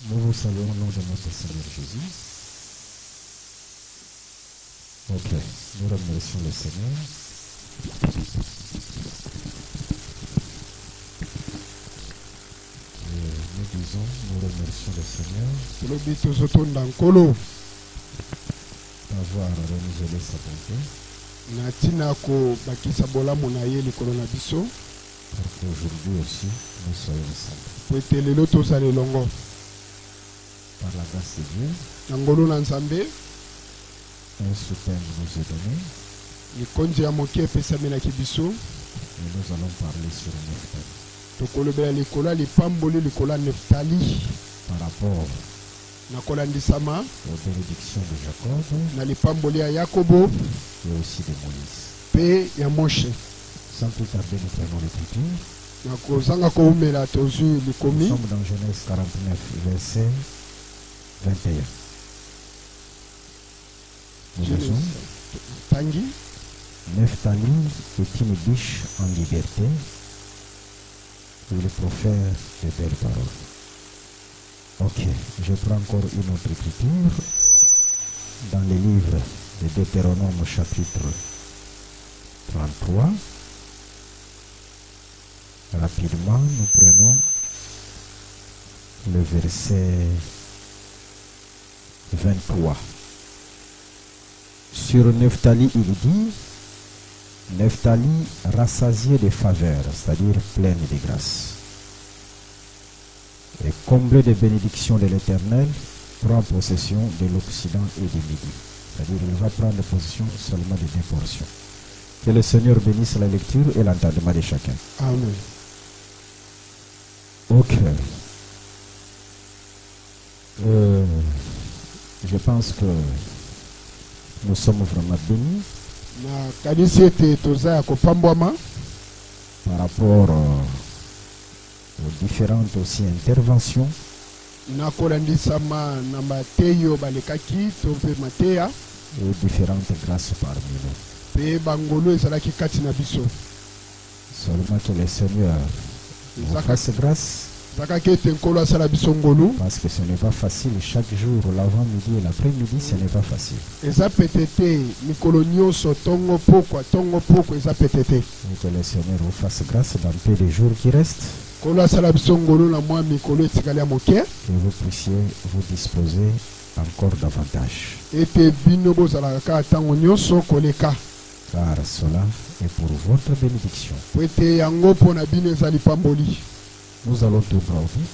Nous vous saluons au nom de notre Seigneur Jésus. Ok, nous remercions le Seigneur. Nous disons, nous remercions le Seigneur d'avoir renouvelé sa bonté. Pour qu'aujourd'hui aussi, nous soyons ensemble. Par la grâce de Dieu, un soutien nous est donné. Et nous allons parler sur Neftali. Par rapport aux bénédictions de Jacob et aussi de Moïse. Sans plus tarder, nous prenons l'écriture. Nous sommes dans Genèse 49, verset 21. Neftali est une biche en liberté où il profère de belles paroles. Ok, je prends encore une autre écriture dans les livres de Deutéronome chapitre 33. Rapidement, nous prenons le verset 23. Sur Neftali, il dit, Neftali rassasié de faveurs, c'est-à-dire pleine de grâce, et comblé de bénédictions de l'Éternel, prend possession de l'Occident et du Midi. C'est-à-dire il va prendre possession seulement de 2 portions. Que le Seigneur bénisse la lecture et l'entendement de chacun. Amen. Ok. Je pense que nous sommes vraiment bénis par rapport aux différentes aussi interventions et aux différentes grâces parmi nous. Seulement que le Seigneur vous fasse grâce. Parce que ce n'est pas facile chaque jour, l'avant-midi et l'après-midi, ce n'est pas facile. Et que le Seigneur vous fasse grâce dans peu de jours qui restent. Que vous puissiez vous disposer encore davantage. Car cela est pour votre bénédiction. Nous allons tout droit au but.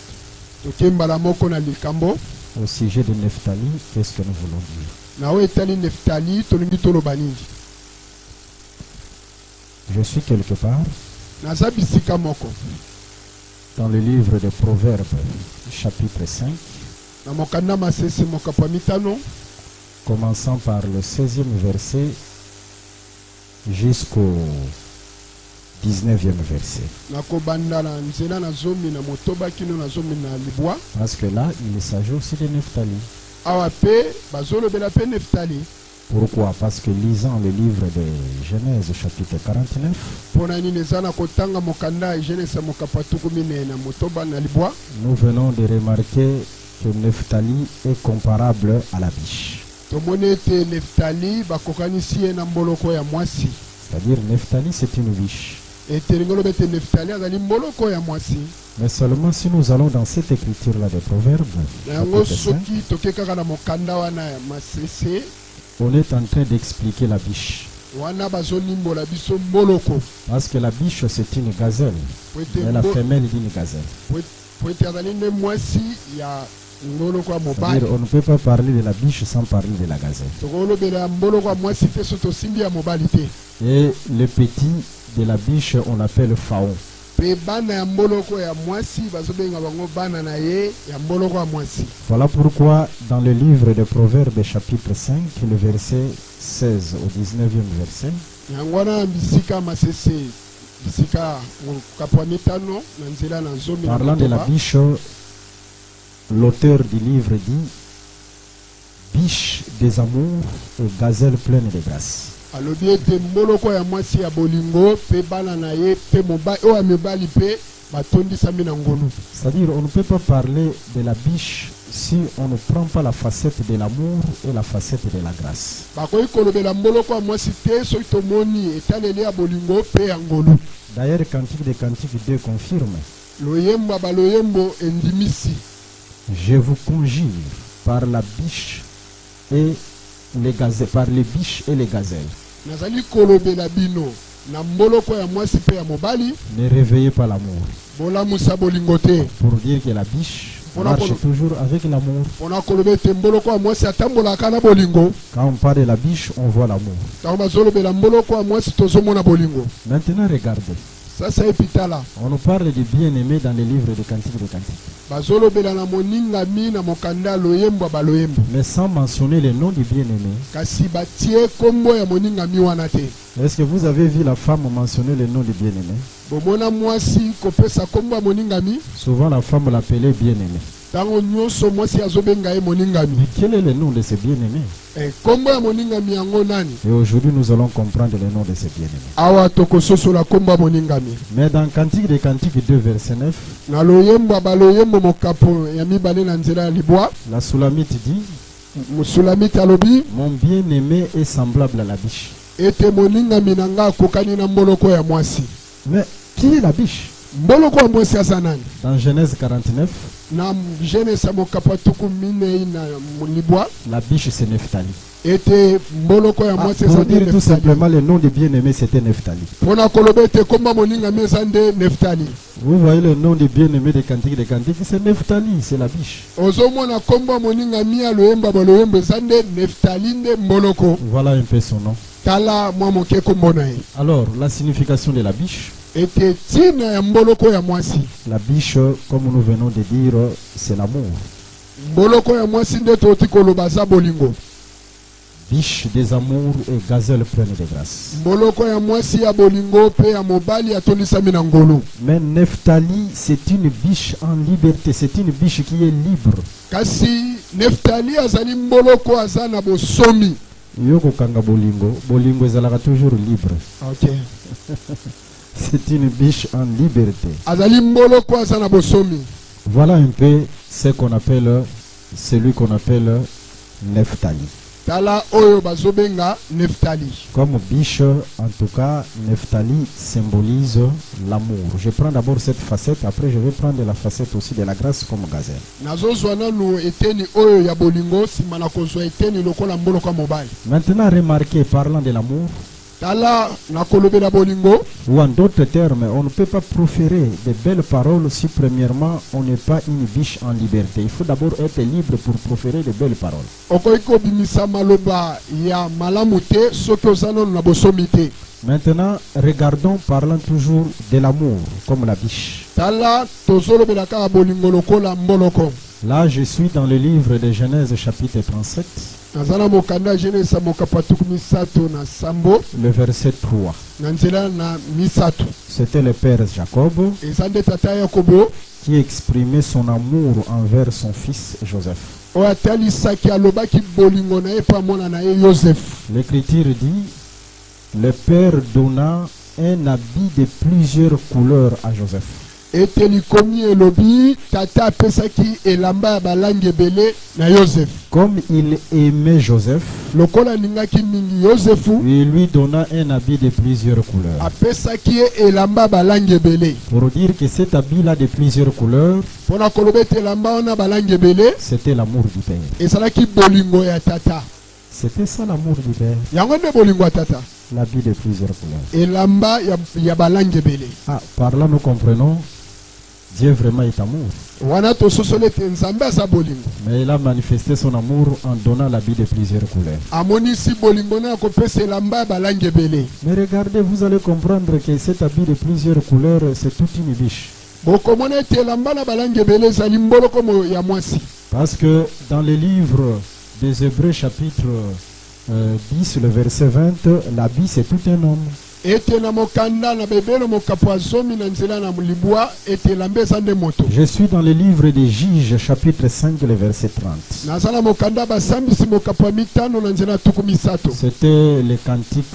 Au sujet de Neftali, qu'est-ce que nous voulons dire? Je suis quelque part dans le livre des Proverbes, chapitre 5, commençant par le 16e verset jusqu'au 19e verset. Parce que là, il s'agit aussi de Neftali. Pourquoi? Parce que lisant le livre de Genèse chapitre 49, nous venons de remarquer que Neftali est comparable à la biche. C'est-à-dire Neftali c'est une biche. Mais seulement si nous allons dans cette écriture-là des Proverbes, on est en train d'expliquer la biche. Parce que la biche c'est une gazelle. Et la femelle d'une gazelle. C'est-à-dire on ne peut pas parler de la biche sans parler de la gazelle. Et le petit de la biche on l'appelle faon. Voilà pourquoi dans le livre de Proverbes chapitre 5, le verset 16 au 19e verset, parlant de la biche, l'auteur du livre dit biche des amours et gazelle pleine de grâce. alobi ete mboloko ya mwasi ya bolingo pe bana na ye pe mobali o amibali pe batondisami na ngolu. C'est-à-dire, on ne peut pas parler de la biche si on ne prend pas la facette de l'amour et la facette de la grâce. Bakoki kolobela mboloko ya mwasi te soki tomoni etaleli ya bolingo pe ya ngolu. D'ailleurs, Cantique des Cantiques 2 confirme. Loyembo baloyembo endimisi. Je vous conjure par la biche et les gazelles, par les biches et les gazelles. Nazali kolobela bino na mboloko ya mwasi pe ya mobali. Ne réveillez pas l'amour. Bola musa bolingo te. Pour dire que la biche marche toujours avec l'amour. Ona kolobe te mboloko ya mwasi atambola kana bolingo. Quand on parle de la biche, on voit l'amour. Quand bazolobela mboloko ya mwasi tozomona bolingo. Maintenant, regardez. Ça c'est epitala. On nous parle du bien-aimé dans les livres de Cantique des Cantiques. Bazolobela na moninga mi na mokanda loyembo baloyembo. Mais sans mentionner le nom du bien-aimé. Kasi batie kombo ya moninga mi wana te. Est-ce que vous avez vu la femme mentionner le nom du bien-aimé? Bomona mwasi kopesa kombo ya moninga mi. Souvent la femme l'appelait bien-aimé. Tango nyonso mwasi azobenga ye moninga mi. Mais quel est le nom de ce bien-aimé? Kombo ya moninga mi yango nani? Et aujourd'hui nous allons comprendre le nom de ce bien-aimé. Awa tokososo la kombo ya moninga mi. Mais dans Cantique des Cantiques 2 verset 9, na loyembo baloyembo mokapo ya mibale na nzela ya libwa, la Soulamite dit, Sulamite alobi, mon bien-aimé est semblable à la biche. ete moninga minanga kokani na mboloko ya mwasi. Mais qui est la biche? Mboloko ya mwasi asa nani? Dans Genèse 49, na Genèse mokapo tuku minei na libwa, la biche c'est Nephtali. ete mboloko ya mwasi Pour asa dire tout Neftali. simplement le nom du bien-aimé c'était Nephtali. Pona kolobe ete komba moninga mi eza nde Neftali. Vous voyez le nom du bien-aimé des Cantiques des Cantiques, c'est Nephtali, c'est la biche. Ozomona komba moninga mi ya loyemba baloyembo eza nde Neftali nde mboloko. Voilà un peu son nom. Tala mwa moke kombo na ye. Alors, la signification de la biche. Ete tina ya mboloko ya mwasi. La biche, comme nous venons de dire, c'est l'amour. Mboloko ya mwasi nde toti koloba za bolingo. Biche des amours et gazelle pleine de grâce. Mboloko ya mwasi ya bolingo pe ya mobali atolisami na ngolu. Mais Nephtali, c'est une biche en liberté, c'est une biche qui est libre. Kasi Neftali azali mboloko aza na bosomi. Yoko kanga bolingo, bolingo ezalaka toujours libre. Ok. C'est une biche en liberté. Azali mboloko aza na bosomi. Voilà un peu ce qu'on appelle, celui qu'on appelle Nephtali. Tala oyo bazobenga Neftali. Comme biche, en tout cas, Nephtali symbolise l'amour. Je prends d'abord cette facette, après je vais prendre la facette aussi de la grâce comme gazelle. Nazozwa nanu eteni oyo ya bolingo sima na kozwa eteni lokola mboloko ya mobali. Maintenant, remarquez, parlant de l'amour, Tala na kolobela bolingo. ou en d'autres termes, on ne peut pas proférer de belles paroles si premièrement on n'est pas une biche en liberté. Il faut d'abord être libre pour proférer de belles paroles. Okoki kobimisa maloba ya malamu te soki oza nanu na bosomi te. Maintenant, regardons, parlant toujours de l'amour, comme la biche. Tala tozolobela kaka bolingo lokola mboloko. Là, je suis dans le livre de Genèse chapitre 37, Nazala mokanda Genèse mokapatuku misato na sambo le verset 3. na nzela na misato. C'était le père Jacob Eza nde tata Yakobo qui exprimait son amour envers son fils Joseph. oyo atalisaki alobaki bolingo na ye mpe mwana na ye Yozefu. L'Écriture dit, le père donna un habit de plusieurs couleurs à Joseph. Ete likomi elobi tata apesaki elamba ya balangi ebele na Yozefu. Comme il aimait Joseph, Lokola alingaki mingi Yozefu, il lui donna un habit de plusieurs couleurs. apesaki ye elamba ya balangi ebele. Pour dire que cet habit-là de plusieurs couleurs, Mpona koloba ete elamba wana balangi ebele c'était l'amour du père. ezalaki bolingo ya tata. C'était ça l'amour du père, Yango nde bolingo ya tata. l'habit de plusieurs couleurs. Elamba ya balangi ebele. Ah, par là nous comprenons, Dieu vraiment est amour. Wana tososoli ete Nzambe aza bolingo. Mais il a manifesté son amour en donnant l'habit de plusieurs couleurs. Amonisi bolingo na kopesa elamba ya balangi ebele. Mais regardez, vous allez comprendre que cet habit de plusieurs couleurs, c'est toute une biche. Bokomona ete elamba na balangi ebele ezali mboloko ya mwasi. Parce que dans le livre des Hébreux chapitre 10, le verset 20, l'habit c'est tout un homme. ete na mokanda na bebelo mokapo azomi na nzela na libwa ete lambeza nde moto. Je suis dans le livre des Juges, chapitre 5, le verset 30. Nazala mokanda basambisi mokapo mitano na nzela tuku misato. C'était le cantique,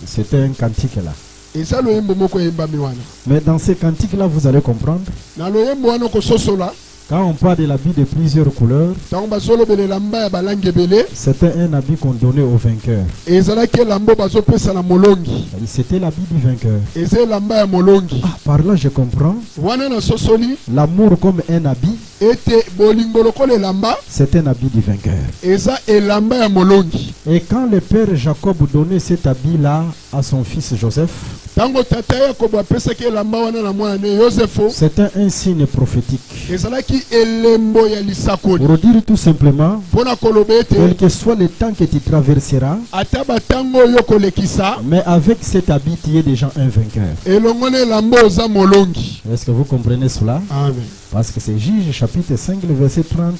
c'était un cantique là. Eza loyembo moko yemba miwana. Mais dans ces cantiques-là, vous allez comprendre, Na loyembo wana ko sosola. quand on parle de l'habit de plusieurs couleurs, Tango bazolo bele lamba ya balangi ebele. c'était un habit qu'on donnait au vainqueur. Ezala ke lambo bazopesa na molongi. C'était l'habit du vainqueur. Eze lamba ya molongi. Ah, par là, je comprends. Wana na sosoli L'amour comme un habit, ete bolingo lokole lamba. c'est un habit du vainqueur. Eza elamba ya molongi. Et quand le père Jacob donnait cet habit-là à son fils Joseph, Tango tata Yakobo apesaki elamba wana na mwana ne Yosefo. c'était un signe prophétique. Ezalaki elembo ya lisakoli. Pour dire tout simplement, Pona koloba ete quel que soit le temps que tu traverseras, ata batango oyo kolekisa mais avec cet habit, tu es déjà un vainqueur. elongo na elamba oza molongi. Est-ce que vous comprenez cela? Amen. Parce que c'est Juge chapitre 5, le verset 30,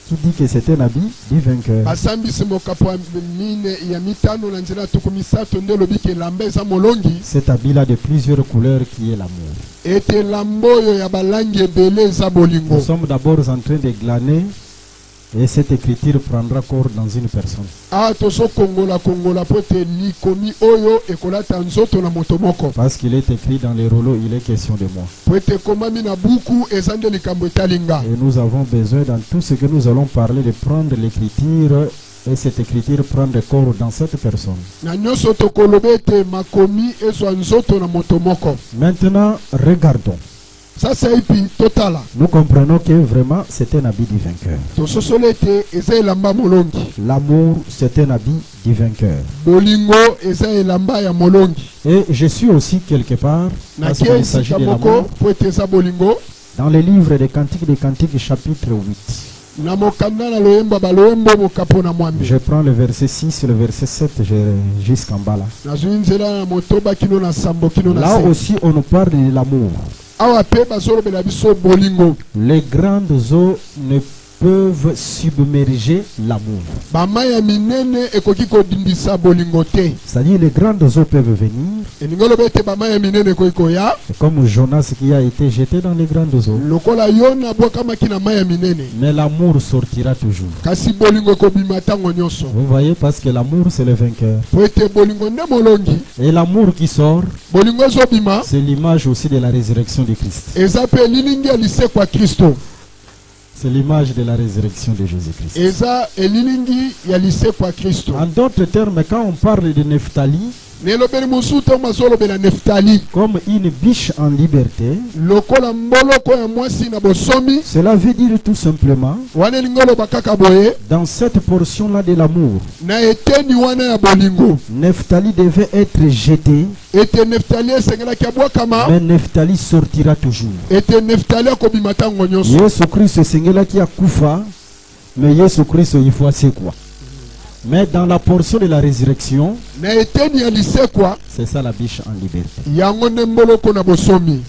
qui dit que c'est un habit du vainqueur. Basambisi mokapo mine ya mitano na nzela tuku misato nde lobi ke elamba eza molongi. Cet habit-là de plusieurs couleurs qui est l'amour. Ete elamba oyo ya balangi ebele eza bolingo. Nous sommes d'abord en train de glaner et cette écriture prendra corps dans une personne. Ah toso kongola po te likomi oyo ekolata nzoto na moto moko. Parce qu'il est écrit dans les rouleaux, il est question de moi. Po ete komami na buku eza nde likambo etalinga. Et nous avons besoin dans tout ce que nous allons parler de prendre l'écriture et cette écriture prendre corps dans cette personne. Na nyonso tokoloba ete makomi ezwa nzoto na moto moko. Maintenant, regardons. Sasa ipi totala. Nous comprenons que vraiment c'est un habit du vainqueur. Tososolo ete eza elamba molongi. L'amour, c'est un habit du vainqueur. Bolingo eza elamba ya molongi. Et je suis aussi quelque part, Na parce qu'il ke s'agit sika de moko l'amour, po ete eza bolingo. dans le livre des Cantiques, chapitre 8. Na mokanda na loyemba baloyembo mokapo na mwambi. Je prends le verset 6, le verset 7 jusqu'en bas là. Nazwi nzela na motoba kino na sambo kino na Là se. aussi, on nous parle de l'amour. Awa pe bazolobela biso bolingo. Les grandes eaux ne peuvent submerger l'amour. Bama ya minene ekoki kodindisa bolingo te. C'est-à-dire les grandes eaux peuvent venir, Eningo loba ete bama ya minene ekoki koya. et comme Jonas qui a été jeté dans les grandes eaux. Lokola Yona bwakamaki na mai ya minene. Mais l'amour sortira toujours. Kasi bolingo ekobima ntango nyonso. Vous voyez, parce que l'amour c'est le vainqueur. Po ete bolingo nde molongi. Et l'amour qui sort, Bolingo ezobima. c'est l'image aussi de la résurrection de Christ. Eza pe elilingi ya lisekwa ya Kristo. C'est l'image de la résurrection de Jésus-Christ. Eza elilingi ya lisekwa ya Kristo. En d'autres termes, quand on parle de Nephtali, Nelobeli mosusu ntango bazolobela Neftali. comme une biche en liberté, Lokola mboloko ya mwasi na bosomi. cela veut dire tout simplement, Wana elingi oloba kaka boye. dans cette portion-là de l'amour, Na eteni wana ya bolingo. Nephtali devait être jeté, Ete Neftali esengelaki abwakama. mais Nephtali sortira toujours. Ete Neftali akobima ntango nyonso. Yesu Christ sengelaki akufa, mais Yesu Christ il faut c'est quoi? Mais dans la portion de la résurrection, Na eteni ya lisekwa. c'est ça la biche en liberté. Yango nde mboloko na bosomi.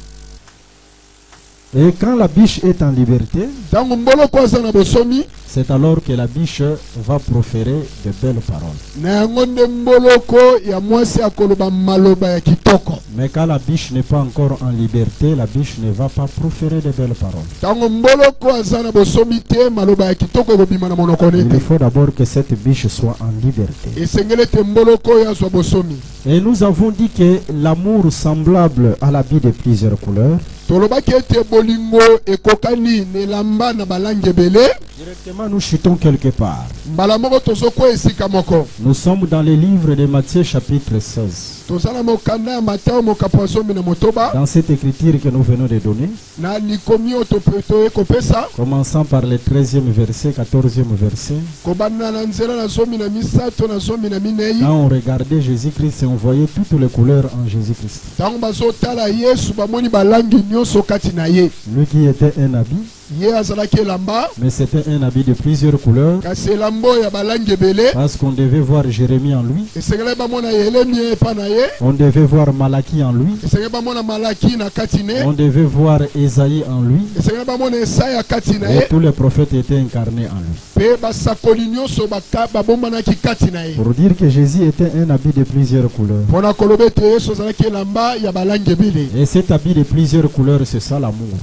Et quand la biche est en liberté, Ntango mboloko aza na bosomi. c'est alors que la biche va proférer de belles paroles. Na yango nde mboloko ya mwasi akoloba maloba ya kitoko. Mais quand la biche n'est pas encore en liberté, la biche ne va pas proférer de belles paroles. Ntango mboloko aza na bosomi te maloba ya kitoko ekobima na monoko Il nete. faut d'abord que cette biche soit en liberté. Esengeli ete mboloko oyo azwa bosomi. Et nous avons dit que l'amour semblable à l'habit de plusieurs couleurs, Tolobaki ete bolingo ekokani na elamba na balangi ebele. directement nous chutons quelque part. Mbala moko tozokwa esika moko. Nous sommes dans le livre de Matthieu chapitre 16. Tozala mokanda ya Mateo mokapo ya zomi na motoba. Dans cette écriture que nous venons de donner, Na likomi oyo toye kopesa. commençant par le 13e verset, 14e verset, Kobanda na nzela na zomi na misato na zomi na minei. quand on regardait Jésus-Christ et on voyait toutes les couleurs en Jésus-Christ. Ntango bazotala Yesu bamoni balangi nyonso kati na ye. Lui qui était un habit, ye azalaki elamba mais c'était un habit de plusieurs couleurs. kasi elamba oyo ya balangi ebele Parce qu'on devait voir Jérémie en lui, esengeli bamona Yeremie epa na ye on devait voir Malachie en lui, esengeli bamona Malaki na kati ne on devait voir Ésaïe en lui, esengeli bamona Esaya kati na et ye tous les prophètes étaient incarnés en lui. mpe basakoli nyonso babombanaki kati na ye Pour dire que Jésus était un habit de plusieurs couleurs. mpona koloba ete yesu azalaki elamba ya balangi ebele Et cet habit de plusieurs couleurs, c'est ça l'amour.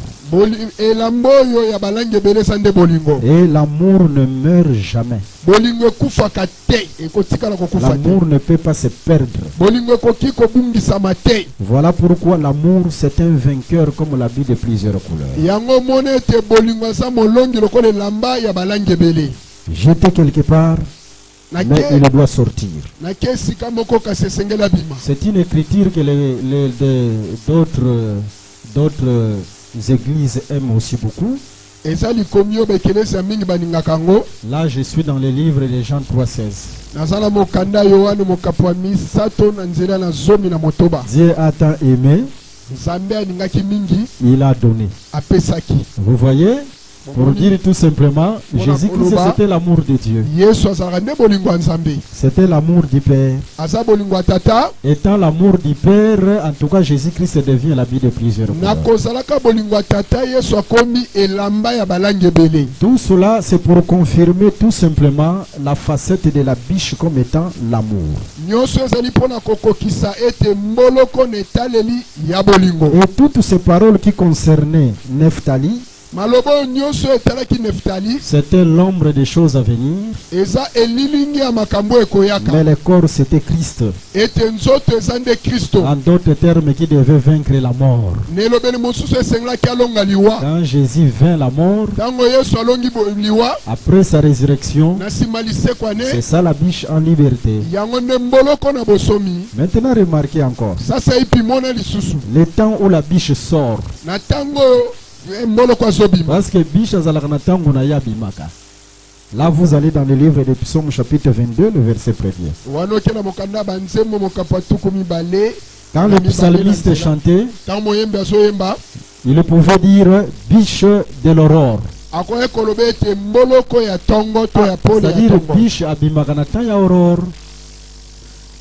elamba oyo ya balangi ebele eza nde bolingo Et l'amour ne meurt jamais. bolingo ekufaka te ekotikala kokufa te L'amour ne peut pas se perdre. bolingo ekoki kobungisama te Voilà pourquoi l'amour, c'est un vainqueur comme l'habit de plusieurs couleurs. yango mona ete bolingo aza molongi lokola elamba ya balangi ebele J'étais quelque part, mais il doit sortir. nake esika moko kasi esengeli abima C'est une écriture que d'autres églises aiment aussi beaucoup. eza likomi oyo baekelesi ya mingi balingaka yango Là, je suis dans le livre de Jean 3,16. naza na mokanda yohane mokapo ya misato na nzela na zomi na motoba Dieu a tant aimé, nzambe alingaki mingi il a donné. apesaki Vous voyez? Pour dire tout simplement, Jésus-Christ, c'était l'amour de Dieu. yesu azalaka nde bolingo ya nzambe C'était l'amour du Père. aza bolingo ya tata Étant l'amour du Père, en tout cas, Jésus-Christ devient l'habit de plusieurs na couleurs. kozalaka bolingo ya tata yesu akomi elamba ya balangi ebele Tout cela, c'est pour confirmer tout simplement la facette de la biche comme étant l'amour. nyonso ezali mpona kokokisa ete mboloko na etaleli ya bolingo Et toutes ces paroles qui concernaient Nephtali, maloba oyo nyonso etalaki neftali c'était l'ombre des choses à venir, eza elilingi ya makambo ekoyaka mais le corps, c'était Christ. ete nzoto eza nde kristo En d'autres termes, qui devait vaincre la mort. na elobeli mosusu esengelaki alonga liwa Quand Jésus vint la mort, ntango yesu alongi liwa après sa résurrection, na nsima lisekwa c'est ne ça la biche en liberté. yango nde mboloko na bosomi Maintenant, remarquez encore, sasa ipi mona lisusu le temps où la biche sort, na ntango mboloko azobima parce que biche azalaka na tango na ya bimaka. Là, vous allez dans le livre des Psaumes, chapitre 22, le verset 1er. wana okenda mokanda ya banzembo mokapo ya tuku mibale Quand le psalmiste chantait, ntango moyembi azoyemba il pouvait dire biche de l'aurore. akoki koloba ete mboloko ya tongo to ya pole ya C'est-à-dire tongo biche abimaka na temps ya aurore.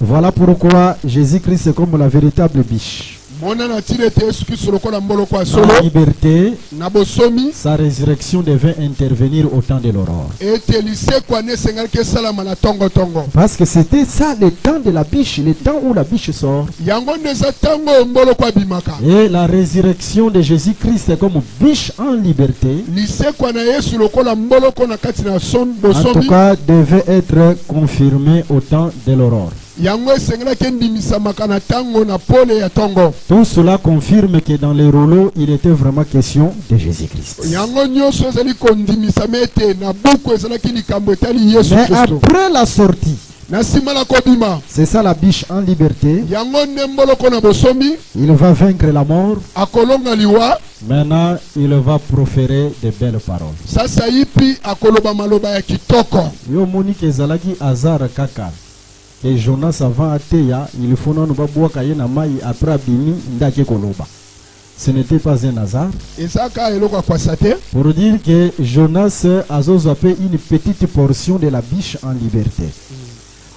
Voilà pourquoi Jésus-Christ est comme la véritable biche. mona na ntina ete yesu kristo lokola mboloko ya En solo liberté, na bosomi sa résurrection devait intervenir au temps de l'aurore. ete lisekwa ne esengelaki esalama na tongotongo Parce que c'était ça le temps de la biche, le temps où la biche sort. yango nde eza ntango oyo mboloko abimaka Et la résurrection de Jésus-Christ est comme biche en liberté. lisekwa na yesu lokola mboloko na kati na En tout bosomi cas, devait être confirmé au temps de l'aurore. yango esengelaki endimisamaka na ntango na pole ya tongo Tout cela confirme que dans les rouleaux, il était vraiment question de Jésus-Christ. yango nyonso ezali kondimisama ete na buku ezalaki likambo etali yesu Mais kristo après la sortie, na nsima na kobima c'est ça la biche en liberté, yango nde mboloko na bosomi il va vaincre la mort. akolonga liwa Maintenant, il va proférer de belles paroles. sasa yipi akoloba maloba ya kitoko Yo monique ezalaki azar kaka. Et Jonas avant ateya, il faut non ba boka na mai après abimi ndake koloba. Ce n'était pas un hasard. ezaka eloko ya kwasa te Pour dire que Jonas a zappé une petite portion de la biche en liberté.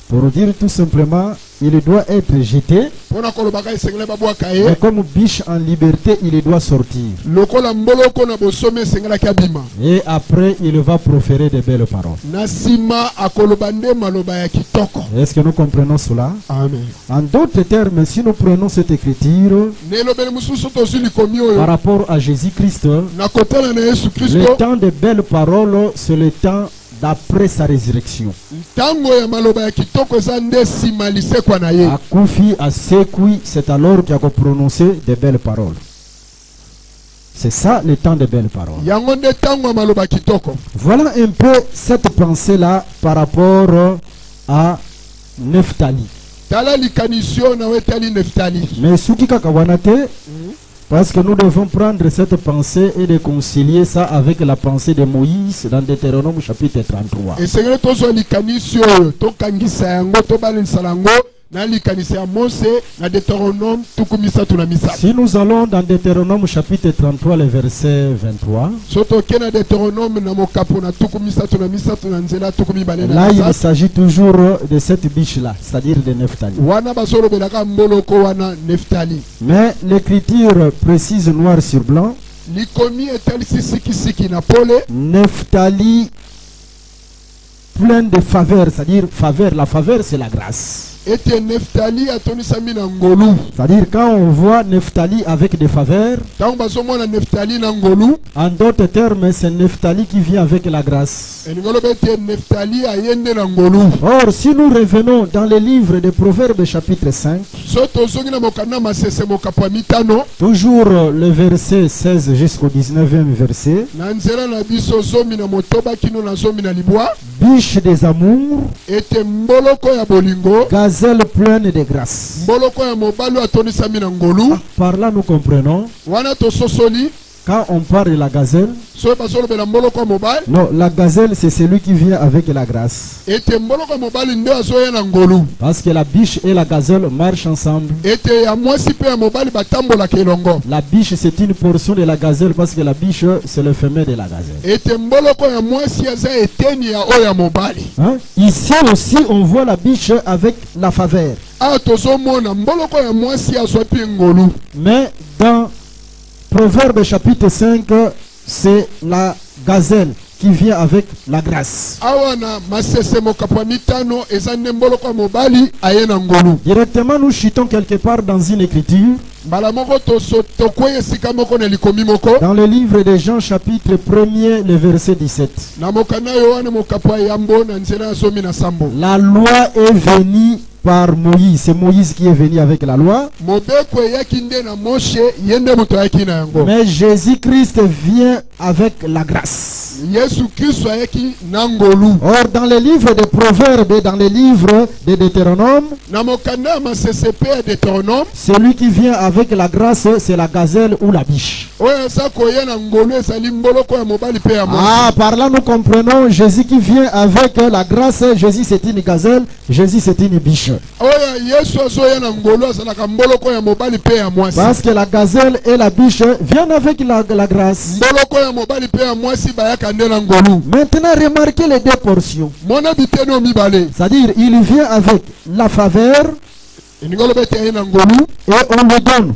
Pour dire tout simplement, il doit être jeté, mpona kolobaka esengeli babwaka mais ye comme biche en liberté, il doit sortir. lokola mboloko na bosomi esengelaki abima Et après, il va proférer de belles paroles. na nsima akoloba nde maloba ya kitoko Est-ce que nous comprenons cela? amen En d'autres termes, si nous prenons cette écriture na elobeli mosusu tozwi likomi par oyo rapport à Jésus-Christ, na kotala na yesu le kristo temps de belles paroles, c'est le temps d'après sa résurrection. ntango ya maloba ya kitoko eza nde nsima lisekwa na ye Akufi à Sekui, c'est alors qu'il a prononcé de belles paroles. C'est ça le temps de belles paroles. yango nde ntango ya maloba ya kitoko Voilà un peu cette pensée-là par rapport à Nephtali. tala likanisi oyo na yo etali neftali Mais Suki Kakawanate, parce que nous devons prendre cette pensée et de concilier ça avec la pensée de Moïse dans Deutéronome chapitre 33. esengeli tozwa likanisi oyo tokangisa yango tobalenisa yango na likanisi ya Mose na Deutéronome tuku misatu na misato. Si nous allons dans Deutéronome chapitre 33, le verset 23, soto ke na Deutéronome na mokapo na tuku misatu na misato na nzela tuku mibale na là il misato. s'agit toujours de cette biche-là, c'est-à-dire de Nephtali. Wana basolo belaka mboloko wana Neftali. Mais l'écriture précise noir sur blanc, Likomi etali siki na pole. Nephtali plein de faveur, c'est-à-dire faveur, la faveur c'est la grâce. Ete Neftali atonisami na ngolu. C'est-à-dire quand on voit Nephtali avec des faveurs, Tango bazomona Neftali na ngolu. en d'autres termes, c'est Nephtali qui vient avec la grâce. Eningolo bete Neftali ayende na ngolu. Or, si nous revenons dans les livres des Proverbes chapitre 5, Soto zongi na mokana masese mokapo mitano. toujours le verset 16 jusqu'au 19e verset, Na nzela na biso zomi na motoba kino na zomi na libwa. biche des amours, Ete mboloko ya bolingo. gazelle pleine de grâce. Mboloko ya mobalu atonisami na ngolu. Par là, nous comprenons, Wana to sosoli. quand on parle de la gazelle, So basolo bela mboloko ya mobali. non, la gazelle, c'est celui qui vient avec la grâce. Ete mboloko ya mobali nde azoya na ngolu. Parce que la biche et la gazelle marchent ensemble. Ete ya mwasi pe ya mobali batambola kelongo. La biche, c'est une portion de la gazelle parce que la biche, c'est le femelle de la gazelle. Ete mboloko ya mwasi aza eteni ya oya mobali. Hein? Ici aussi, on voit la biche avec la faveur. A tozomona mboloko ya mwasi azwa pe ngolu. Mais dans Proverbe chapitre 5, c'est la gazelle qui vient avec la grâce. Awana masese mokapo mitano eza nde mboloko ya mobali aye na ngolu. Directement, nous chutons quelque part dans une écriture. Mbala moko tokweye esika moko na likomi moko. Dans le livre de Jean chapitre 1er, le verset 17. Na mokana Yohane mokapo ya yambo na nzela ya zomi na sambo. La loi est venue par Moïse. C'est Moïse qui est venu avec la loi. Mobeko eyaki nde na Moshe yende moto ayaki na yango. Mais Jésus-Christ vient avec la grâce. Yesu Kristo ayaki na ngolu. Or, dans les livres de Proverbes et dans les livres de Deutéronome, Na mokanda ya masese pe ya Deutéronome. celui qui vient avec la grâce, c'est la gazelle ou la biche. Oyo aza koya na ngolu ezali mboloko ya mobali pe ya mwasi. Ah, par là nous comprenons Jésus qui vient avec la grâce. Jésus c'est une gazelle, Jésus c'est une biche. Oyo Yesu azoya na ngolu azalaka mboloko ya mobali pe ya mwasi. Parce que la gazelle et la biche viennent avec la grâce. Mboloko ya mobali pe ya mwasi bayaka nde na ngolu. Maintenant, remarquez les deux portions. Mona biteno mibale. C'est-à-dire, il vient avec la faveur Eningolo bete aye na ngolu. et on lui donne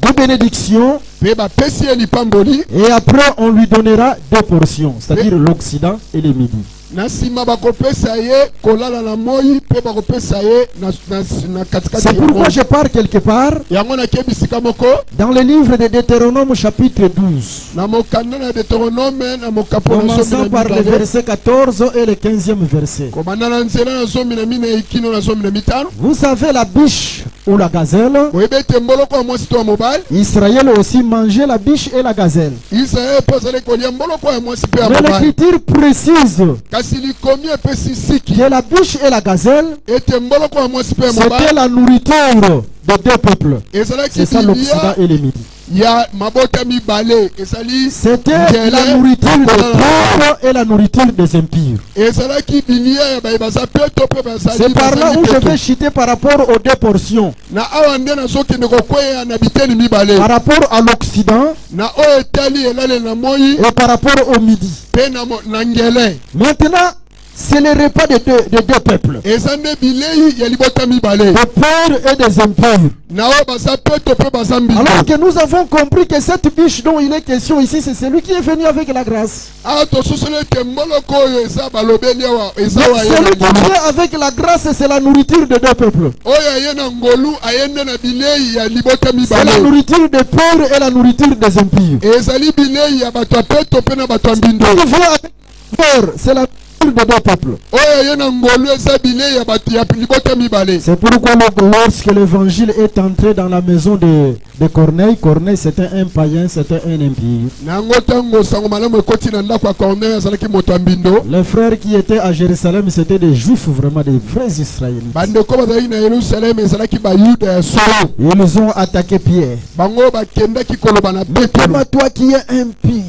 deux bénédictions. Pe bapesi ye lipamboli. Et après, on lui donnera deux portions, c'est-à-dire l'Occident et le Midi. Na nsima bakopesa ye kolala na moi pe bakopesa ye na katikati. C'est pourquoi je pars quelque part Yango na kebisika moko. dans le livre de Deutéronome chapitre 12. Na mokanda na Deutéronome na mokapo na Commençant par le verset 14 et le 15e verset. komanda na nzela na zomi na mine ikino na zomi na mitano. Vous savez la biche ou la gazelle. Oyebete mboloko ya mwasi to ya mobali. Israël aussi mangeait la biche et la gazelle. Israel po azali kolia mboloko ya mwasi pe ya Mais mobali. l'écriture précise Kasi likomi epesi siki. que la biche et la gazelle, Ete mboloko ya mwasi pe ya c'était mobali. la nourriture de deux peuples. Ezalaki C'est ça l'Occident bilia et le Midi. ya mabota mibale. Ezali C'était la nourriture des pauvres et la nourriture des impurs. ezalaki bilia ya baye baza peto pe bazali. C'est par là bazali où je peto. vais chuter par rapport aux deux portions. Na awa nde nazokende kokweya na biteni mibale. Par rapport à l'Occident Na oyo etali elale na moi et par rapport au Midi. pe na ngele. Maintenant, c'est le repas de deux peuples. Eza nde bilei ya libota mibale. Des pauvres et des impurs. Na oyo baza peto pe baza mbindo. Alors que nous avons compris que cette biche dont il est question ici, c'est celui qui est venu avec la grâce. Ah, tosusele ete mboloko oyo eza balobeli awa eza Donc, wa ye celui na qui ngolu. vient avec la grâce, c'est la nourriture de deux peuples. Oyo aye na ngolu ayende na bilei ya libota C'est la mibale. nourriture des pauvres et la nourriture des impurs. Ezali bilei ya bato ya peto pe na bato ya mbindo. Qui vient avec la faveur, c'est la nourriture de deux peuples. Oyo aye na ngolu eza bilei ya bato ya libota mibale. C'est pourquoi lorsque l'évangile est entré dans la maison de Corneille, Corneille c'était un païen, c'était un impie. Nango tango sango malamu ekoti na ndako ya Corneille azalaki moto ya mbindo. Les frères qui étaient à Jérusalem, c'était des juifs, vraiment des vrais Israélites. Bandeko bazalaki na Yerusalem ezalaki bayuda ya solo. Ils ont attaqué Pierre. Bango bakendaki koloba na Mais Petelo. comment toi qui es impie,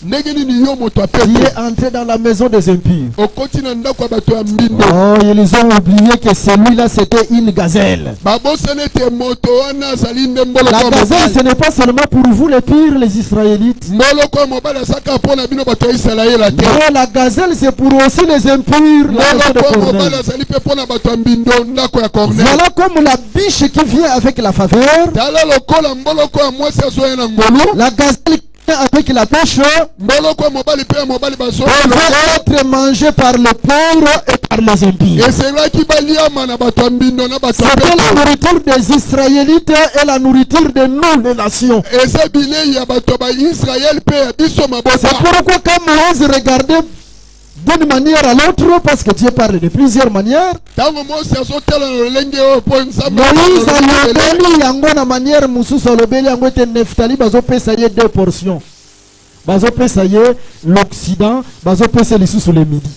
ndenge nini yo moto qui apeto est entré dans la maison des impurs. okoti na ndako ya bato ya mbindo Oh, ils ont oublié que celui-là c'était une gazelle. babosana ete moto wana azali nde mboloko La ya gazelle, ce mobali n'est pas seulement pour vous les pires, les Israélites. mboloko ya mobali asaka mpo na bino bato ya isalaela te Non, la gazelle, c'est pour aussi les impurs, la maison de mboloko ya mobali Corneille. azali mpe mpo na bato ya mbindo ndako ya cornel Voilà comme la biche qui vient avec la faveur. tala lokola mboloko ya mwasi azoya na ngolu La gazelle qui vient avec la pêche mboloko ya mobali mpe ya mobali bazoya peut être mangée par le pauvre et par les impurs. eselaki baliama na bato ya mbindo na bato ya C'était la peto nourriture des Israélites et la nourriture de nous, les nations. eza bilei ya bato ya baisraele mpe ya biso C'est mabota pourquoi quand Moïse regardait d'une manière à l'autre, parce que Dieu parle de plusieurs manières, ntango mosi azotala na lolenge oyo mpo nzambe Moïse alobeli yango na manière mosusu alobeli yango ete Neftali bazopesa ye 2 portions. Bazopesa ye l'Occident, bazopesa lisusu le midi.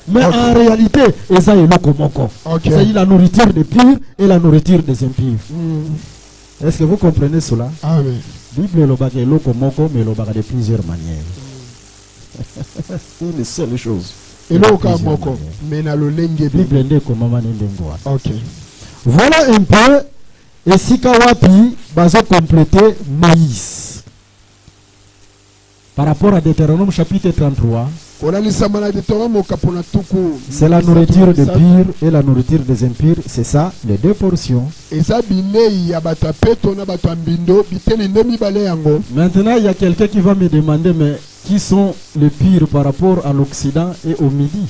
Mais Ok. en réalité, eza eloko moko. Ok. C'est la nourriture des purs et la nourriture des impurs. Est-ce que vous comprenez cela? amen Bible elobaka eloko moko, mais elobaka de plusieurs manières. C'est une seule chose. eloko De plusieurs moko manières. me na lolenge bi Bible nde ekomama ne ndenge wana. ok Voilà un peu esika wapi bazo compléter Moïse. Par rapport à Deutéronome chapitre 33, kolalisama na Deutéronome okapo na tuku c'est la nourriture des purs et la nourriture des impurs. C'est ça, les 2 portions. eza bilei ya bato ya peto na bato ya mbindo biteni nde mibale yango Maintenant, il y a quelqu'un qui va me demander, mais qui sont les purs par rapport à l'Occident et au Midi?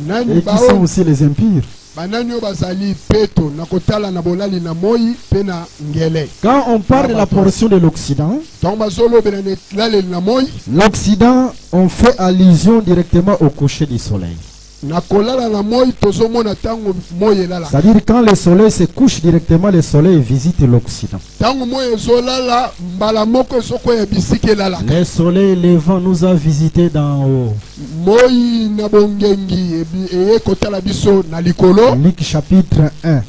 nani Et qui sont bao aussi les impurs? banani oyo bazali peto na kotala na bolali na moi mpe na ngele Quand on parle de la portion de l'Occident, ntango bazolobela na elaleli na moi l'Occident, on fait allusion directement au coucher du soleil. na kolala na moi tozomona ntango moi elala C'est-à-dire quand le soleil se couche directement, le soleil visite l'Occident. ntango moi ezolala mbala moko ezokoya bisika elalaka Le soleil levant nous a visités d'en haut. moi na bongengi eye kotala biso na likolo Luc chapitre 1.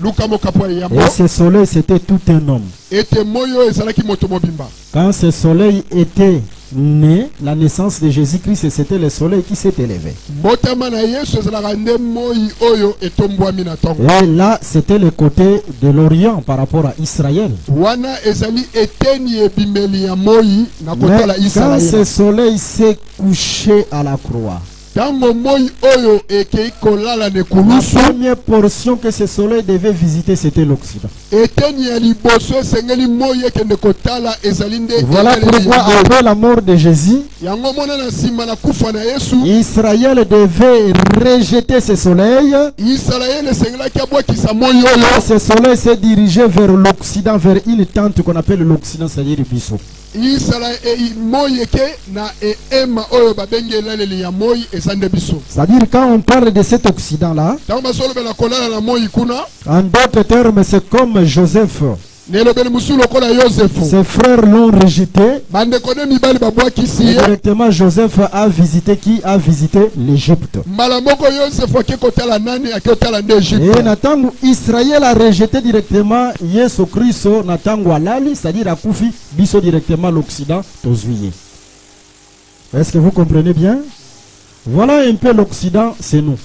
luka mokapo ya Et mo ce soleil, c'était tout un homme. ete moi oyo ezalaki moto mobimba Quand ce soleil était né, la naissance de Jésus-Christ, c'était le soleil qui s'est élevé. mbotama na yesu ezalaka nde moi oyo etombwami na ntongo Et là, c'était le côté de l'Orient par rapport à Israël. wana ezali eteni ebimeli ya moi na Mais kotala quand isalaele ce soleil s'est couché à la croix, ntango moi oyo ekei kolala na la ekulusu première portion que ce soleil devait visiter, c'était l'Occident. eteni ya liboso esengeli moi ekende kotala ezali nde Voilà eleli ya pourquoi, moi. après la mort de Jésus, yango mona na nsima na kufa na yesu Israël devait rejeter ce soleil. isalaele esengelaki abwakisa moi Et oyo ce soleil s'est dirigé vers l'Occident, vers une tente qu'on appelle l'Occident, c'est-à-dire Bissau. moi eke na ema oyo babengi elaleli ya moi eza nde biso C'est-à-dire quand on parle de cet Occident-là, ntango bazolobela kolala na moi kuna en d'autres termes, c'est comme Joseph. nelobeli mosusu lokola yosefu Ses frères l'ont rejeté. bandeko nde mibali babwakisi Et ye directement, Joseph a visité qui? A visité l'Égypte. mbala moko yosefu ake kotala nani ake kotala nde Et egypte Natango, Israël a rejeté directement Yesu Christo, Natango Alali, c'est-à-dire à Koufi, Biso directement l'Occident, Tozuye. Est-ce que vous comprenez bien? Voilà un peu l'Occident, c'est nous.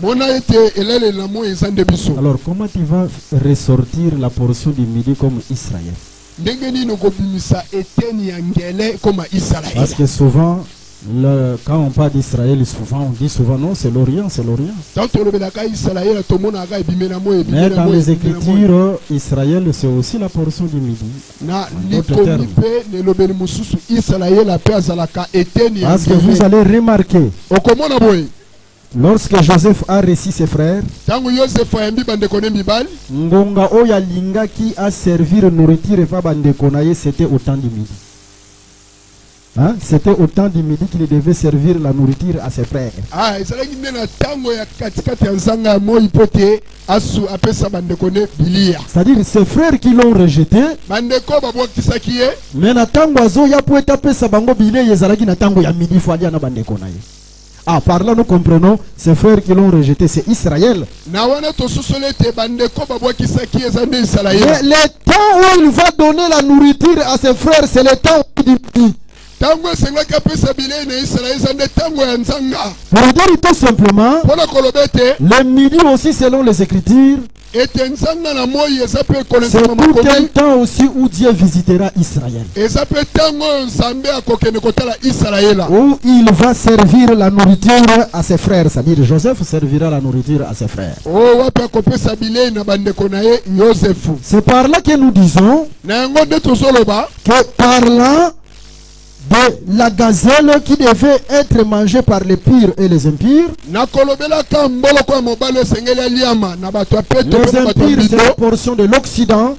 mona ete elaleli na moi eza nde biso Alors, comment tu vas ressortir la portion du midi comme Israël? ndenge nini okobimisa eteni ya ngele koma Parce isalaele que souvent, quand on parle d'Israël, souvent on dit souvent non, c'est l'Orient, c'est l'Orient. ntango tolobelaka isalaele tomonaka ebimela moi Mais ebimela dans moi les ebimela moi Écritures, Israël, c'est aussi la portion du midi. na d'autres likomi termes. mpe nelobeli mosusu isalaele mpe azalaka eteni ya Parce que vous ngele allez remarquer, okomona boye lorsque Joseph a reçu ses frères, ntango yosefu ayambi bandeko ne mibali Ngonga Oya Linga qui a servi nourriture pas bandekonaye, c'était au temps du midi. Hein? C'était au temps du midi qu'il devait servir la nourriture à ses frères. ezalaki nde na ntango ya katikati ya nzanga ya moi mpo te apesa bandeko ne bilia C'est-à-dire ses frères qui l'ont rejeté, bandeko babwakisaki ye mais na tango azo ya po etapesa bango bile yezalaki na tango ya midi fo alia na bandekonaye. Ah, par là nous comprenons, ces frères qui l'ont rejeté, c'est Israël. na wana tososoli ete bandeko babwakisaki eza nde Mais isalaele le temps où il va donner la nourriture à ses frères, c'est le temps du midi. tango esengaki apesa bilei na Israel eza nde tango ya nzanga. Pour dire tout simplement, Mpona koloba ete le midi aussi selon les Écritures, ete nzanga na moi eza mpe c'est ekolesama tout un makomi temps aussi où Dieu visitera Israël. eza mpe ntango oyo nzambe akokende kotala Israela Où il va servir la nourriture à ses frères. C'est-à-dire Joseph servira la nourriture à ses frères. oyo wapi akopesa bilei na bandeko na ye Yosefu. C'est par là que nous disons Na yango nde tozoloba que parlant de la gazelle qui devait être mangée par les pires et les impires, nakolobelaka mboloko ya mobali esengeli aliama na bato ya peto les mpe na bato ya impires c'est la mbindo portion de l'Occident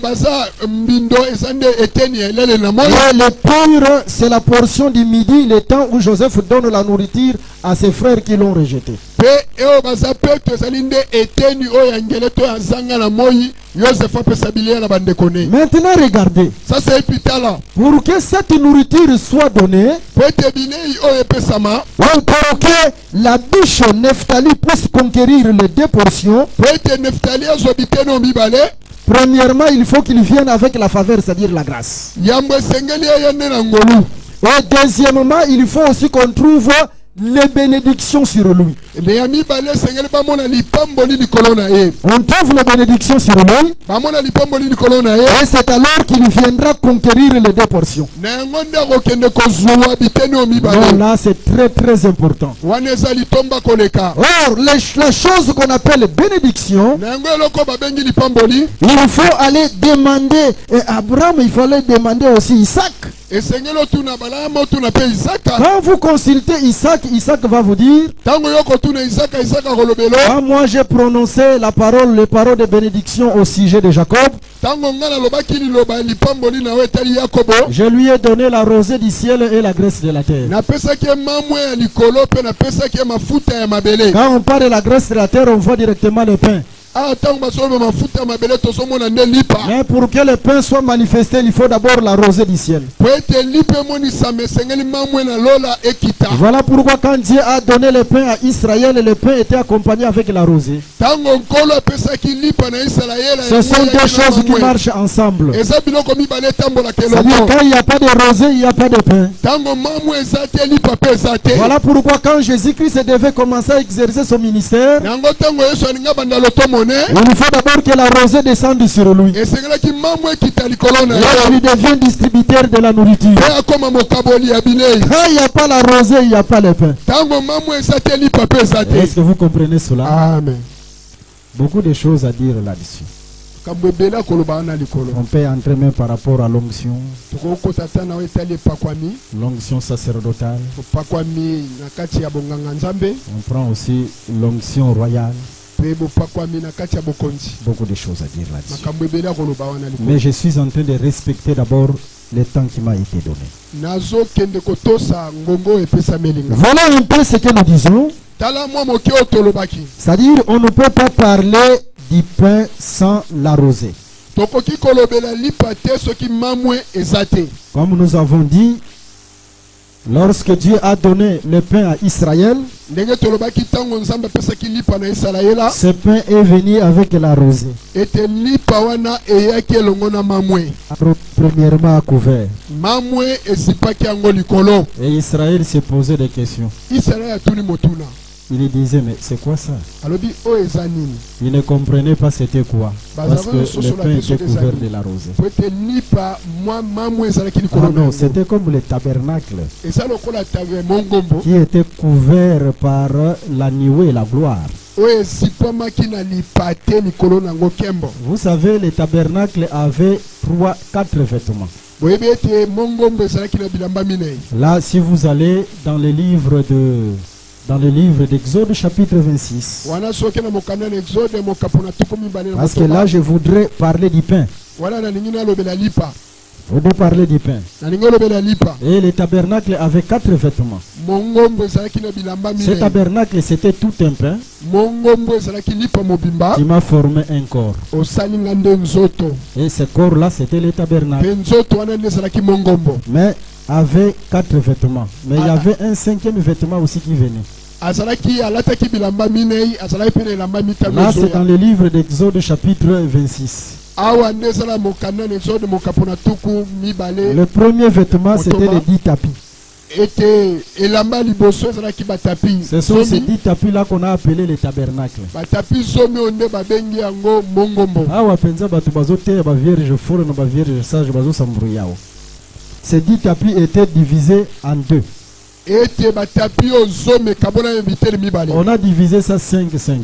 baza mbindo eza nde eteni ya elele na moi. et les pires c'est la portion du midi, le temps où Joseph donne la nourriture à ses frères qui l'ont rejeté. mpe oyo baza peto ezali nde eteni oyo ya ngele to ya zanga na moi Yosefu apesa bilei na bandeko ne. Maintenant regardez, Sasa epitala pour que cette nourriture soit donnée, po ete bilei oyo epesama ou pour que la biche Nephtali puisse conquérir les deux portions, po ete Neftali azwa biteni mibale premièrement il faut qu'il vienne avec la faveur, c'est-à-dire la grâce. yambo esengeli eye nde na ngolu. Et deuxièmement, il faut aussi qu'on trouve les bénédictions sur lui. me ya mibale esengeli bamona lipamboli likolo na ye. On trouve les bénédictions sur lui, bamona lipamboli likolo na ye et c'est alors qu'il viendra conquérir les deux portions. na yango nde akokende kozwa biteni oyo Donc mibale là, c'est très très important. wana eza litomba koleka. Or, la chose qu'on appelle bénédiction, na yango eloko babengi lipamboli il faut aller demander, et Abraham, il fallait demander aussi Isaac. esengeli otuna balama otuna mpe Isaka. Quand vous consultez Isaac, Isaac va vous dire, ntango yo kotuna Isaka, Isaka akolobelo ah, moi j'ai prononcé les paroles de bénédiction au sujet de Jacob. ntango nga nalobaki liloba ya lipamboli na yo etali Yakobo Je lui ai donné la rosée du ciel et la graisse de la terre. napesaki ye mamwe ya likolo mpe napesaki ye mafuta ya mabele. Quand on parle de la graisse de la terre, on voit directement le pain. ntango basoloba mafuta ya mabele tozomona nde lipa. Mais pour que le pain soit manifesté, il faut d'abord la rosée du ciel. po ete lipa emonisama esengeli mamwe na lola ekita. Voilà pourquoi quand Dieu a donné le pain à Israël, le pain était accompagné avec la rosée. ntango nkolo apesaki lipa na Israela Ce sont deux choses qui marchent ensemble. eza biloko mibale etambolaka C'est-à-dire elongo. quand il n'y a pas de rosée, il n'y a pas de pain. ntango mamwe eza te lipa mpe eza te. Voilà pourquoi quand Jésus-Christ devait commencer à exercer son ministère, yango ntango yesu alinga banda loto mone il faut d'abord que la rosée descende sur lui. esengelaki mamwe ekita likolo na Et ye il devient distributeur de la nourriture. mpe akoma mokaboli ya bilei. Quand il n'y a pas la rosée, il n'y a pas le pain. ntango mamwe eza te lipa mpe eza te. Est-ce que vous comprenez cela? amen. Beaucoup de choses à dire là-dessus. kambo ebele akoloba wana likolo. On peut entrer même par rapport à l'onction, tokokota ata na oyo etali epakwami l'onction sacerdotale. bopakwami na kati ya bonganga nzambe On prend aussi l'onction royale. mpe bopakwami na kati ya bokonzi. Beaucoup de choses à dire là-dessus. makambo ebele akoloba wana likolo. Mais je suis en train de respecter d'abord le temps qui m'a été donné. nazokende kotosa ngongo oyo epesami elinga. Voilà un peu ce que nous disons. tala mwa moke oyo tolobaki. C'est-à-dire, on ne peut pas parler du pain sans la rosée. tokoki kolobela lipa te soki mamwe eza te. Comme nous avons dit, lorsque Dieu a donné le pain à Israël, ndenge tolobaki ntango nzambe apesaki lipa na Isalaela ce pain est venu avec la rosée. ete lipa wana eyaki elongo na mamwe. Premièrement à couvert. mamwe ezipaki yango likolo. Et Israël s'est posé des questions. Israela atuni motuna Il disait, mais c'est quoi ça? alobi oyo eza nini. Il ne comprenait pas c'était quoi. Parce que le pain était couvert de la rosée. po ete lipa mwa mamwe ezalaki Ah likolo na non, yango. c'était comme le tabernacle eza lokola tabe mongombo qui était couvert par la nuée, la gloire. oyo ezipamaki na lipa te likolo na yango kembo. Vous savez, le tabernacle avait 4 vêtements. boyebi ete mongombo ezalaki na bilamba minei. Là, si vous allez dans le livre d'Exode chapitre 26, wana soki na mokanda na exode mokapo na tuku mibale na parce que là, je voudrais parler du pain. wana nalingi nalobela lipa. Je voudrais parler du pain. nalingi olobela lipa. Et le tabernacle avait 4 vêtements. mongombo ezalaki na bilamba Ce minei. tabernacle, c'était tout un pain mongombo ezalaki lipa mobimba qui m'a formé un corps. osali nga nde nzoto. Et ce corps-là, c'était le tabernacle. mpe nzoto wana nde ezalaki mongombo. Mais avait 4 vêtements. Mais il y avait un 5e vêtement aussi qui venait. azalaki alataki bilamba minei azalaki mpe na elamba mitano Là, c'est dans ezoya. le livre d'Exode chapitre 26. Le premier vêtement, c'était les 10 tapis. Ce sont ces 10 tapis-là qu'on a appelés les tabernacles. Ces 10 tapis étaient divisés en deux. On a divisé ça 5-5.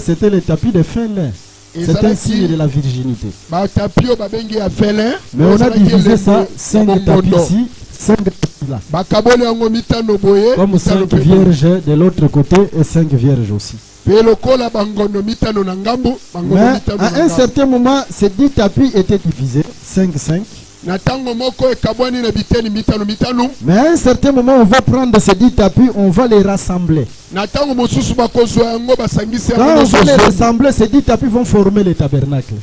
C'était les tapis de fin lin. C'est un signe de la virginité. Mais on a divisé ça 5 tapis ici, 5 tapis là. Comme 5 vierges de l'autre côté et 5 vierges aussi. Mais à un certain moment, ces 10 tapis étaient divisés 5-5. Mais à un certain moment, on va prendre ces 10 tapis, on va les rassembler. Quand on va les rassembler, ces 10 tapis vont former les tabernacles.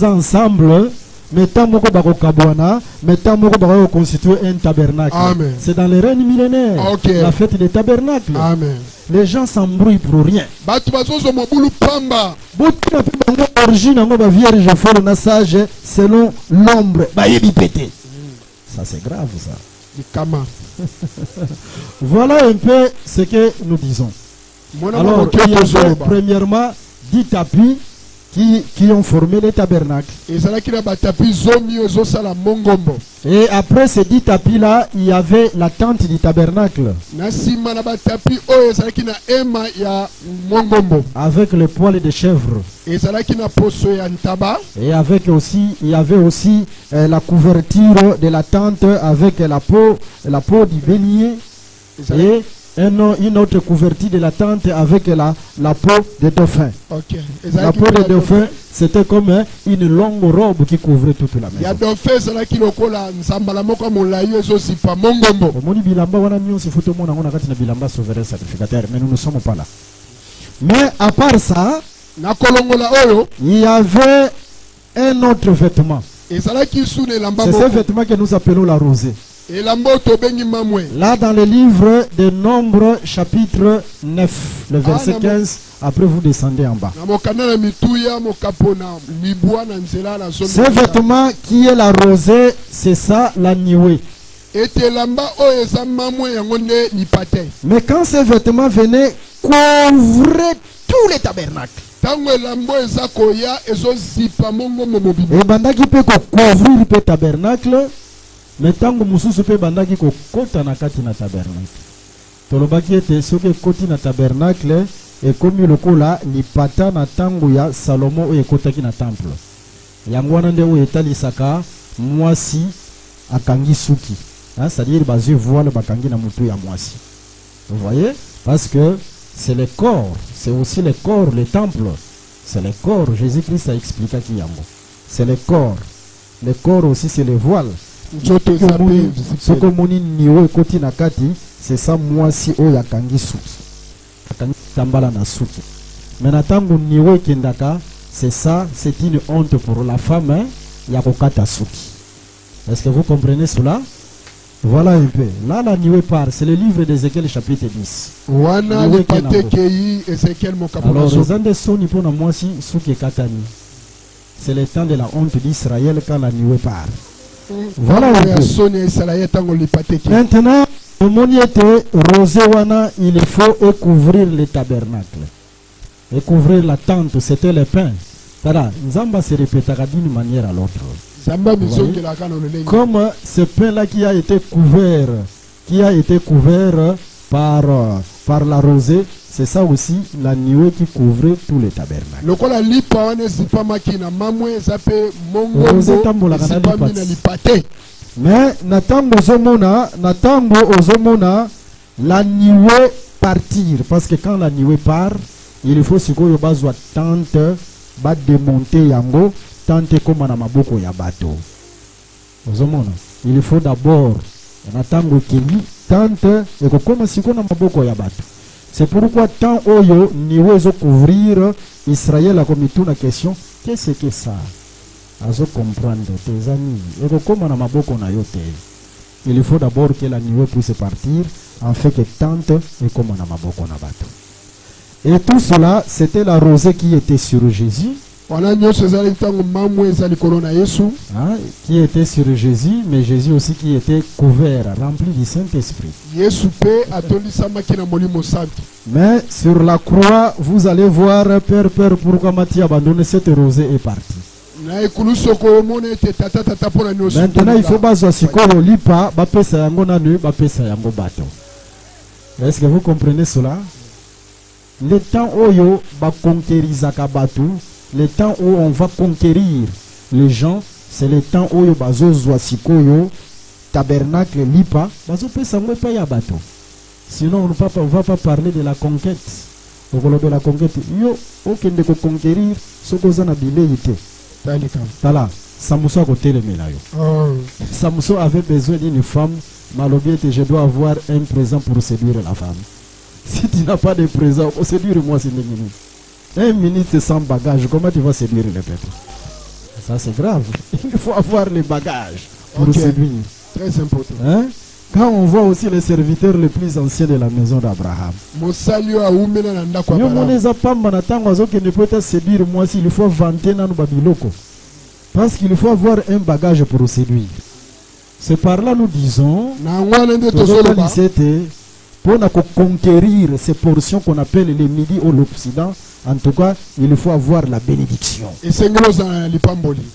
Ensemble, constituer un tabernacle. C'est dans les règnes millénaires, la fête des tabernacles. Amen. Les gens s'embrouillent pour rien. Selon l'ombre. Ça c'est grave ça. Voilà un peu ce que nous disons. Alors, il y avait premièrement 10 tapis qui ont formé les tabernacles. Et après ces 10 tapis-là, il y avait la tente du tabernacle. Avec le poil de chèvre. Et avec aussi, il y avait aussi la couverture de la tente avec la peau du bélier. Et une autre couverture de la tente avec la peau de dauphin. La peau de dauphin, c'était comme une longue robe qui couvrait toute la maison. Mais nous ne sommes pas là. Mais à part ça, il y avait un autre vêtement. C'est ce vêtement que nous appelons la rosée. Là dans le livre de Nombres chapitre 9, le verset 15, après vous descendez en bas. Ce vêtement qui est la rosée, c'est ça la nioué. Mais quand ce vêtement venait couvrir tous les tabernacles. Et bandaki peut couvrir le tabernacle. Mais tango mususu pe bandaki ko kota na kati na tabernacle. Tolobaki ete soki koti na tabernacle e komi lokola ni pata na tango ya Salomo o ekotaki na temple. Yango wana nde o etalisaka mwasi akangi suki. C'est-à-dire bazui voile bakangi na mutu ya mwasi. Vous voyez? Parce que c'est le corps, c'est aussi le corps, le temple. C'est le corps, Jésus-Christ a expliqué qui yango. C'est le corps. Le corps aussi c'est le voile. C'est ça moi si o yakangi suki tambala na suki. Mais natango niwe kendaka, c'est ça, c'est une honte pour la femme yakokata suki. Est-ce que vous comprenez cela? Voilà un peu. Là la niwe part, c'est le livre d'Ézéchiel chapitre 10. Alors zande soni pona moi si suki katani. C'est le temps de la honte d'Israël quand la niwe part. Voilà. Maintenant, au moniete rosé wana, il faut couvrir le tabernacle. Et couvrir la tente, c'était le pain. Nzamba se répétera d'une manière à l'autre. Comme ce pain-là qui a été couvert par la rosée, c'est ça aussi la nuée qui couvrait tous les tabernacles. Mais natango ozomona la nuée partir, parce que quand la nuée part, il faut sikoyo bazwa tente ba démonter yango tente comme na maboko ya bato. Ozomona, il faut d'abord natango kili tente et comme siko na maboko ya bato. C'est pourquoi tant oyo niwe zo couvrir Israël a comme tout la question, qu'est-ce que ça? Azo comprendre tes amis. Et comme na maboko na yote. Il faut d'abord que la niwe puisse partir en fait que tente et comme na maboko na bato. Et tout cela, c'était la rosée qui était sur Jésus. Wana nyonso ezali ntango mamu ezali likolo na Yesu. Qui était sur Jésus, mais Jésus aussi qui était couvert, rempli du Saint-Esprit. Yesu pe atondisamaki na molimo santo. Mais sur la croix, vous allez voir, Père, pourquoi Matthieu a abandonné cette rosée est parti. Maintenant, il faut bazwa sikoyo lipa, bapesa yango nanu, bapesa yango bato. Est-ce que vous comprenez cela? Le temps oyo ba conquérizaka bato, le temps où on va conquérir les gens, c'est le temps oyo bazozwa sikoyo tabernacle lipa, bazopesa yango pa ya bato. Sinon, on ne va pas parler de la conquête. De la conquête, yo, aucun de conquérir ce qu'on a bilité. Tala, Samson a côté le mélayo. Samson avait besoin d'une femme, malobiette, je dois avoir un présent pour séduire la femme. Si tu n'as pas de présent, séduire-moi, c'est un ministre sans bagage, comment tu vas séduire le peuple? Ça, c'est grave. Il faut avoir les bagages pour séduire. Très important. Hein? Quand on voit aussi les serviteurs les plus anciens de la maison d'Abraham. Il faut vanter dans Babiloko. Parce qu'il faut avoir un bagage pour séduire. C'est par là nous disons, pour conquérir ces portions qu'on appelle les midi ou l'Occident, en tout cas, il faut avoir la bénédiction.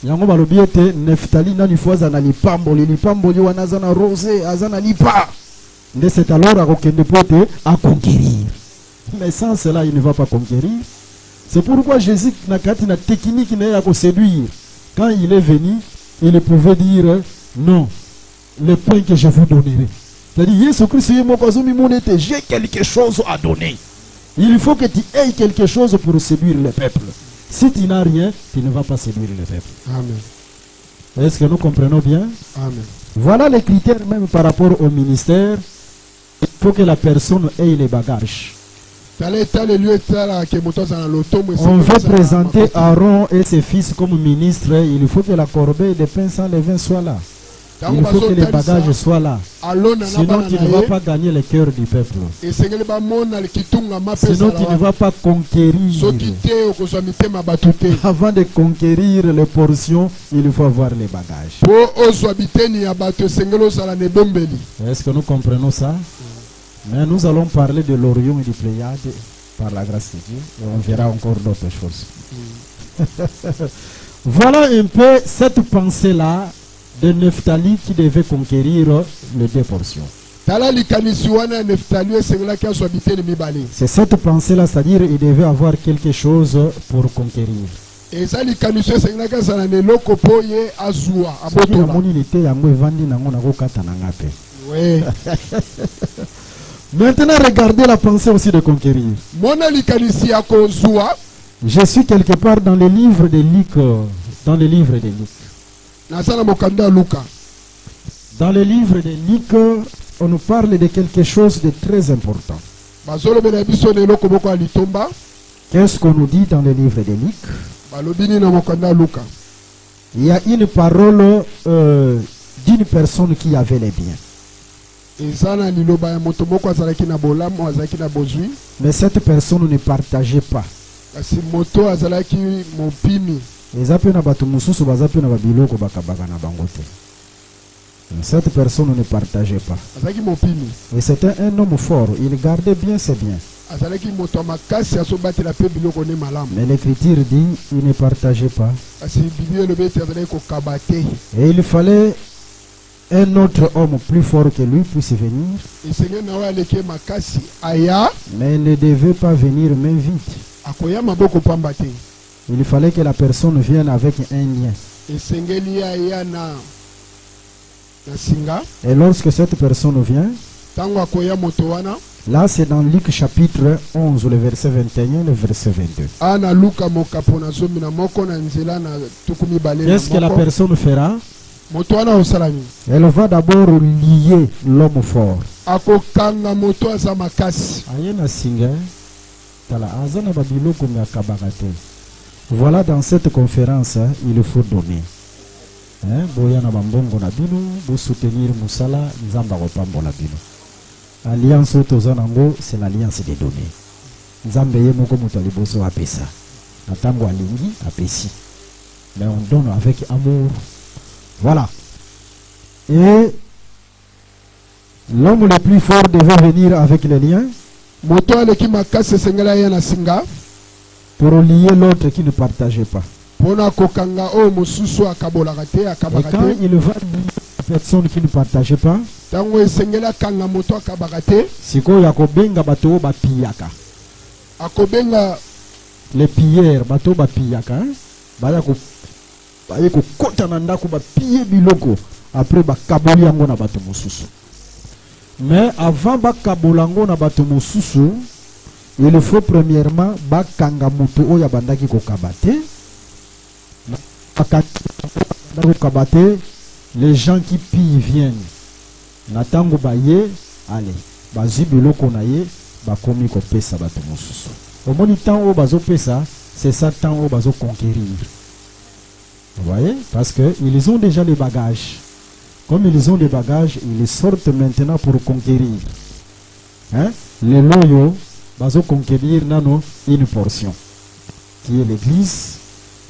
Yango balobiete Neftali na lifoza na lipamboli wana zana rosé azana lipa. Mais c'est alors à kokende pote à conquérir. Mais sans cela, il ne va pas conquérir. C'est pourquoi Jésus n'a qu'à une technique n'a pas séduire. Quand il est venu, il pouvait dire non, le pain que je vous donnerai. C'est-à-dire, j'ai quelque chose à donner. Il faut que tu aies quelque chose pour séduire le peuple. Si tu n'as rien, tu ne vas pas séduire le peuple. Amen. Est-ce que nous comprenons bien? Amen. Voilà les critères même par rapport au ministère. Il faut que la personne ait les bagages. On veut présenter Aaron et ses fils comme ministres. Il faut que la corbeille de pain sans levain soit là. Il faut que les bagages soient là. Sinon, tu ne vas pas gagner le cœur du peuple. Sinon, tu ne vas pas conquérir. Avant de conquérir les portions, il faut avoir les bagages. Est-ce que nous comprenons ça? Mais nous allons parler de l'Orion et du Pléiade par la grâce de Dieu. Et on verra encore d'autres choses. Voilà un peu cette pensée-là de Neftali qui devait conquérir les deux portions. C'est cette pensée-là, c'est-à-dire qu'il devait avoir quelque chose pour conquérir. Maintenant, regardez la pensée aussi de conquérir. Je suis quelque part dans le livre de Luc. Dans le livre de Luc. Dans le livre de Luc, on nous parle de quelque chose de très important. Qu'est-ce qu'on nous dit dans le livre de Luc? Il y a une parole d'une personne qui avait les biens. Mais cette personne ne partageait pas. Cette personne ne partageait pas. Et c'était un homme fort. Il gardait bien ses biens. Mais l'écriture dit il ne partageait pas. Et il fallait un autre homme plus fort que lui puisse venir. Mais il ne devait pas venir main vide. Il fallait que la personne vienne avec un lien. Et lorsque cette personne vient, là c'est dans Luc chapitre 11, le verset 21 et le verset 22. Qu'est-ce que la personne fera? Elle va d'abord lier l'homme fort. Voilà, dans cette conférence, il faut donner. Soutenir Moussala, Alliance, c'est l'alliance des données. nzambe ye moko moto aliboso apesa na tango alingi apesi, mais on donne avec amour. Voilà. Et l'homme le plus fort devait venir avec les liens moto aleki makasi esengela ye na singa pour lier l'autre qui ne partageait pas. mpona kokanga oyo mosusu akabolaka te Et akabaka quand te. il va lier la personne qui ne partageait pas, ntango esengeli akanga moto akabaka te, sikoyo akobenga bato oyo bapiyaka, akobenga les pilleurs, bato oyo bapiyaka, baye kokota na ndako bapiye biloko, après bakaboli yango na bato mosusu. Mais avant bakabola yango na bato mosusu, il faut premièrement bakanga moto oyo abandaki kokaba te. Les gens qui pillent viennent. Natango baye, allez, bazi biloko na ye, bakomi ko pesa bato mosusu. Au moins temps où bazo pesa, c'est ça temps où bazo conquérir. Vous voyez? Parce que ils ont déjà les bagages. Comme ils ont des bagages, ils sortent maintenant pour conquérir. Hein? Les loyaux, bazo conquérir nano une portion, qui est l'église.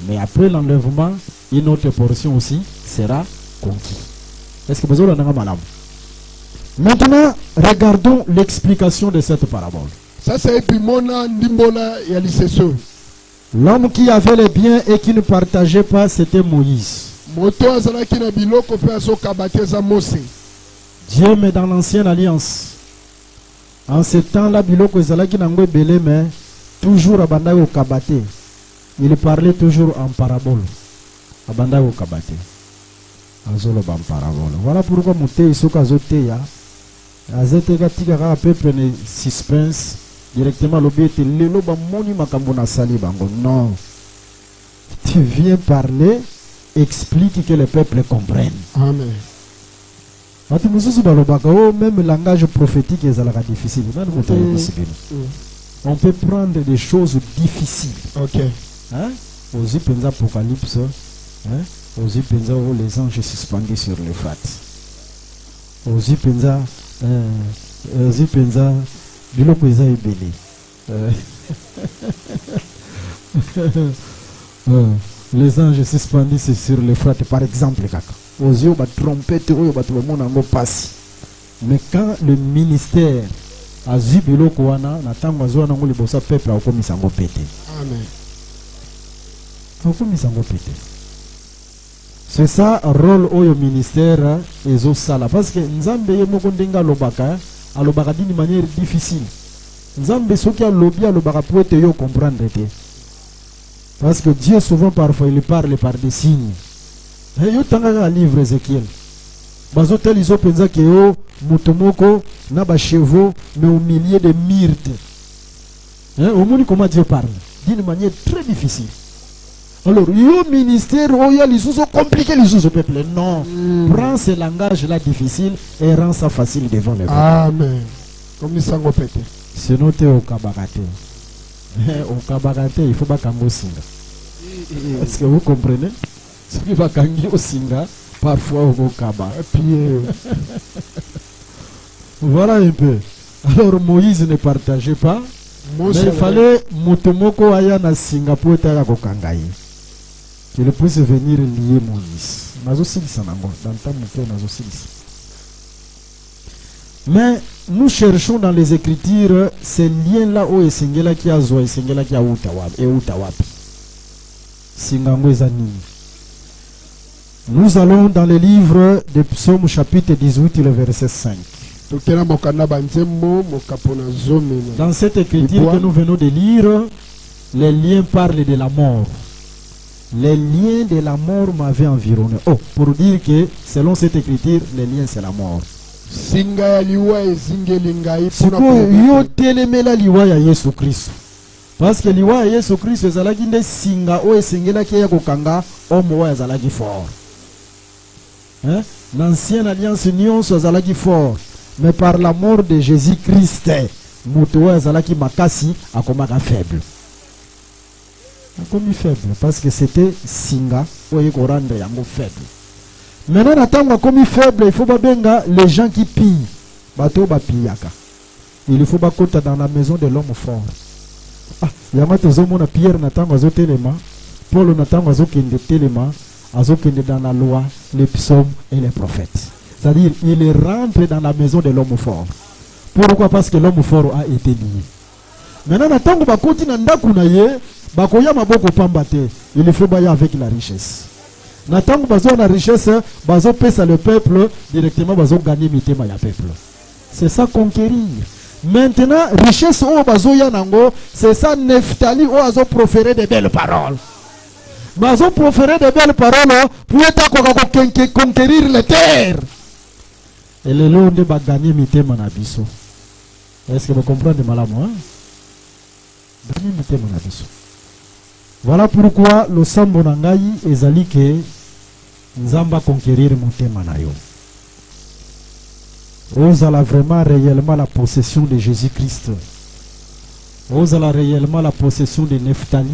Mais après l'enlèvement, une autre portion aussi sera conquise. Est-ce que vous avez un malade? Maintenant, regardons l'explication de cette parabole. sasa epimona ndimbola ya liseso. L'homme qui avait les biens et qui ne partageait pas, c'était Moïse. moto azalaki na biloko mpe azokaba te eza Mose. Dieu, mais dans l'ancienne alliance, en ce temps-là, biloko ezalaki nango ebele, mais toujours abandaki kokaba te. Il parlait toujours en parabole. Abandaki kokaba te. Azoloba en parabole. Voilà pourquoi Moutei soka azoteya azoteka tikaka peuple ne suspense directement l'obéite lelo ba moni makambo na sali bango. Non. Tu viens parler, explique que le peuple comprenne. Amen. Même le langage prophétique est difficile. On peut prendre des choses difficiles. Ok. Hein? Aux yeux Apocalypse, hein? Aux yeux les anges suspendus sur l'Euphrate. Aux yeux biloko eza ebele. Les anges suspendus sur l'Euphrate, par exemple, kaka. Aux yeux ba trompette oyo ba tout le monde en passe. Mais quand le ministère a vu biloko wana na tango azwa nango libosa peuple akomisa ngo pété. Amen. Akomisa ngo pété. C'est ça rôle au ministère ezo sala parce que nzambe ye moko ndenga lobaka alobaka d'une manière difficile. Nzambe soki alobi alobaka pour te yo comprendre te. Parce que Dieu souvent parfois il parle par des signes. Et yo tanga livre Ézéchiel. Bazotel iso penza ke yo mutomoko na ba chevaux mais au milieu de myrtes. Hein, au monde comment Dieu parle d'une manière très difficile. Alors, yo ministère, oh ya les sous compliqué les sous au peuple. Non, prends ce langage là difficile et rends ça facile devant le peuple. Amen. Comme ça on peut. Sinon tu es au kabarate. Au kabarate, il faut pas kango singa. Est-ce que vous comprenez? Ce qui va kangi au singa, parfois au kaba. Voilà un peu. Alors Moïse ne partageait pas. Mais il fallait mutomoko aya na Singapour taya ko kangai. Qu'il puisse venir lier Moïse. Mais nous cherchons dans les Écritures ces liens-là où Esengela qui a zoa, Esengela qui a utawapi. Singango ezani. Nous allons dans le livre de Psaume chapitre 18, le verset 5. Dans cette écriture que nous venons de lire, les liens parlent de la mort. Les liens de la mort m'avaient environné. Oh, pour dire que selon cette écriture, les liens c'est la mort. Parce que liwa ya Yesu Christ ezalaki nde singa o esengelaki ya kokanga homme oyo azalaki fort. Hein? L'ancienne alliance nyonso azalaki fort. Mais par la mort de Jésus-Christ, moto oyo azalaki makasi akomaka faible. Akomi faible parce que c'était singa oyo korendre yango faible. Maintenant natango akomi faible, il faut babenga les gens qui pillent. Bato ba pillaka. Il faut bakota dans la maison de l'homme fort. Ah, yama tozomona Pierre na tango azotelema, Paul na tango azokende telema, azokende dans la loi, les psaumes et les prophètes. C'est-à-dire, il est rentré dans la maison de l'homme fort. Pourquoi? Parce que l'homme fort a été lié. Maintenant, na tango bakoti na ndaku na ye, bakoya maboko pamba te, il faut baya avec la richesse. Na tango bazo na richesse, bazo pesa le peuple, directement bazo gagner mitema ya peuple. C'est ça conquérir. Maintenant, richesse o bazo ya nango, c'est ça Nephtali o azo proférer de belles paroles. Bazo proférer de belles paroles pour être conquérir les terres. Et le long de gagner mitema na biso. Est-ce que vous comprenez malamu? Gagner mitema na biso. Voilà pourquoi le sambo nangai ezali ke nzamba conquérir motema na yo. Ozala vraiment réellement la possession de Jésus-Christ. Ozala réellement la possession de Nephtali.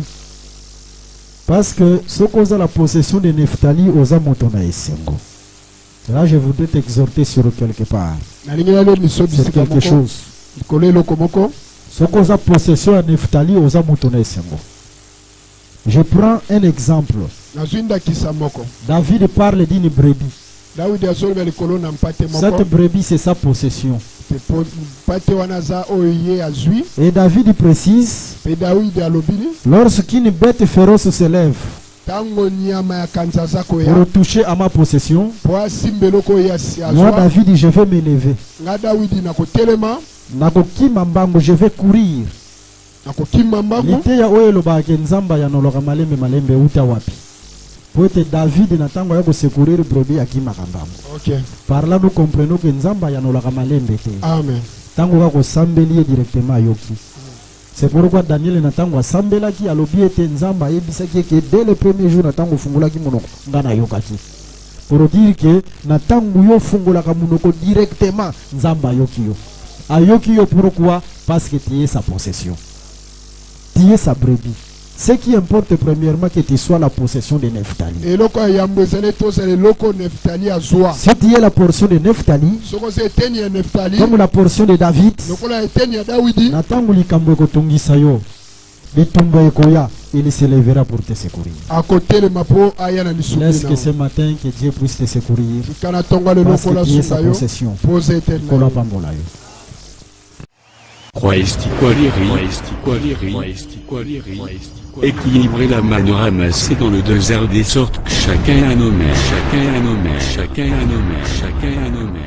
Parce que ce qu'on a la possession de Nephtali, oza motona esengo. Là, je voudrais t'exhorter sur quelque part. C'est quelque chose. Ce qu'on a la possession de Nephtali, oza motona esengo. Je prends un exemple. David parle d'une brebis. Cette brebis, c'est sa possession. Et David précise, lorsqu'une bête féroce se lève pour toucher à ma possession, moi David, je vais m'élever. Je vais courir. David natango ya secourir brebis akima kambambo. Okay. Par là nous comprenons que nzamba ya noloka malembe te. Amen. Tango ka ko sambeli directement yoki. C'est pourquoi Daniel natango sambela ki alobi ete nzamba yebisaki que dès le premier jour natango fungula ki monoko ngana yokaki. Pour dire que natango yo fungula ka monoko directement nzamba yoki yo. Ayoki yo pourquoi? Parce que tu es sa possession. Tu es sa brebis. Ce qui importe premièrement que tu sois la possession de Nephtali. Si tu es la portion de Nephtali, comme la portion de David, il se lèvera pour te secourir. Laisse que ce matin que Dieu puisse te secourir. Parce que tu es sa possession. Équilibrer la manne ramassée dans le désert des sortes que chacun a nommé, chacun a nommé, chacun a nommé, chacun a nommé.